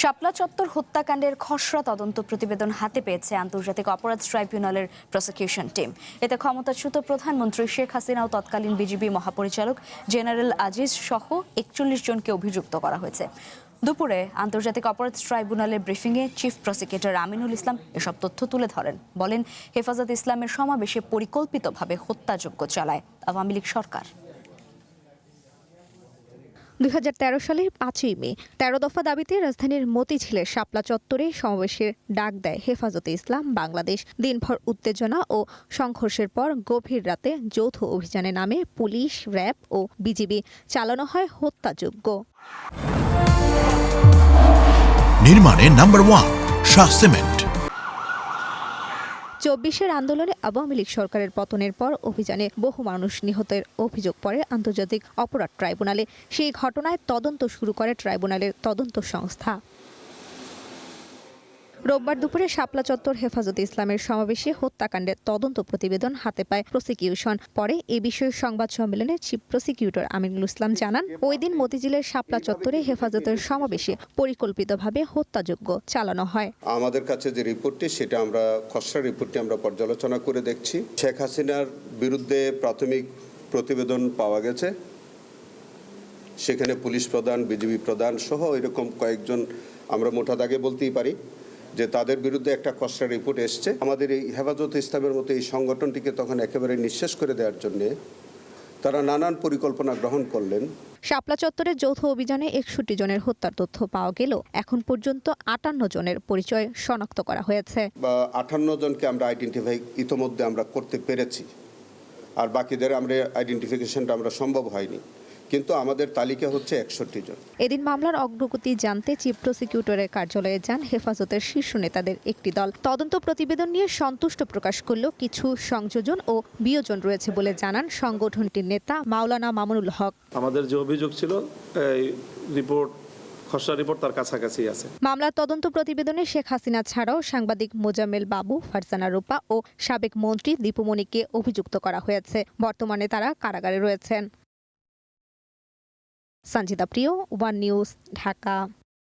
শাপলা চত্বর হত্যাকাণ্ডের খসড়া তদন্ত প্রতিবেদন হাতে পেয়েছে আন্তর্জাতিক অপরাধ ট্রাইব্যুনালের প্রসিকিউশন টিম। এতে ক্ষমতাচ্যুত প্রধানমন্ত্রী শেখ হাসিনা ও তৎকালীন বিজিবি মহাপরিচালক জেনারেল আজিজ সহ ৪১ জনকে অভিযুক্ত করা হয়েছে। দুপুরে আন্তর্জাতিক অপরাধ ট্রাইব্যুনালের ব্রিফিংয়ে চিফ প্রসিকিউটর আমিনুল ইসলাম এসব তথ্য তুলে ধরেন। বলেন, হেফাজত ইসলামের সমাবেশে পরিকল্পিতভাবে হত্যাযজ্ঞ চালায় আওয়ামী লীগ সরকার। ২০১৩ সালের ৫ই মে ১৩ দফা দাবিতে রাজধানীর মতিঝিলের শাপলা চত্বরে সমাবেশের ডাক দেয় হেফাজতে ইসলাম বাংলাদেশ। দিনভর উত্তেজনা ও সংঘর্ষের পর গভীর রাতে যৌথ অভিযানে নামে পুলিশ, র্যাব ও বিজিবি। চালানো হয় হত্যাযজ্ঞ। নির্মাণে নাম্বার 1 শাহ সিমেন্ট। ২৪-এর আন্দোলনে আওয়ামী লীগ সরকারের পতনের পর অভিযানে বহু মানুষ নিহতের অভিযোগ পড়ে আন্তর্জাতিক অপরাধ ট্রাইব্যুনালে। সেই ঘটনায় তদন্ত শুরু করে ট্রাইব্যুনালের তদন্ত সংস্থা। রোববার দুপুরে শাপলা চত্বর হেফাজতে ইসলামের সমাবেশে হত্যাকাণ্ডের তদন্ত প্রতিবেদন হাতে পায় প্রসিকিউশন। পরে এ বিষয়ে সংবাদ সম্মেলনে চিফ প্রসিকিউটর আমিনুল ইসলাম জানান, ওই দিন মতিঝিলের শাপলা চত্বরে হেফাজতের সমাবেশে পরিকল্পিতভাবে হত্যাযজ্ঞ চালানো হয়। আমাদের কাছে যে রিপোর্টটি, সেটা আমরা খসড়া রিপোর্টটি আমরা পর্যালোচনা করে দেখছি। শেখ হাসিনার বিরুদ্ধে প্রাথমিক প্রতিবেদন পাওয়া গেছে। সেখানে পুলিশ প্রধান, বিজিবি প্রধান সহ এরকম কয়েকজন, আমরা মোটা দাগে বলতেই পারি যে তাদের বিরুদ্ধে একটা খসড়া রিপোর্ট এসছে। আমাদের এই হেফাজত ইসলামের মতো এই সংগঠনটিকে তখন একেবারে নিঃশেষ করে দেওয়ার জন্যে তারা নানান পরিকল্পনা গ্রহণ করলেন। শাপলা চত্বরের যৌথ অভিযানে ৬১ জনের হত্যার তথ্য পাওয়া গেলেও এখন পর্যন্ত ৫৮ জনের পরিচয় শনাক্ত করা হয়েছে। ৫৮ জনকে আমরা আইডেন্টিফাই ইতোমধ্যে আমরা করতে পেরেছি, আর বাকিদের আমরা আইডেন্টিফিকেশনটা আমরা সম্ভব হয়নি, কিন্তু আমাদের তালিকা হচ্ছে ৬১ জন। এদিন মামলার অগ্রগতি জানতে চিফ প্রসিকিউটরের কার্যালয়ে যান হেফাজতের শীর্ষ নেতাদের একটি দল। তদন্ত প্রতিবেদন নিয়ে সন্তুষ্ট প্রকাশ করলেও কিছু সংযোজন ও বিয়োজন রয়েছে বলে জানান সংগঠনটির নেতা মাওলানা মামুনুল হক। আমাদের যে অভিযোগ ছিল, এই খসড়া রিপোর্ট তার কাছাকাছি আছে। মামলার তদন্ত প্রতিবেদনে শেখ হাসিনা ছাড়াও সাংবাদিক মোজাম্মেল বাবু, ফারজানা রূপা ও সাবেক মন্ত্রী দীপুমণিকে অভিযুক্ত করা হয়েছে। বর্তমানে তারা কারাগারে রয়েছেন। সঞ্জিতা প্রিয়, ওয়ান নিউজ, ঢাকা।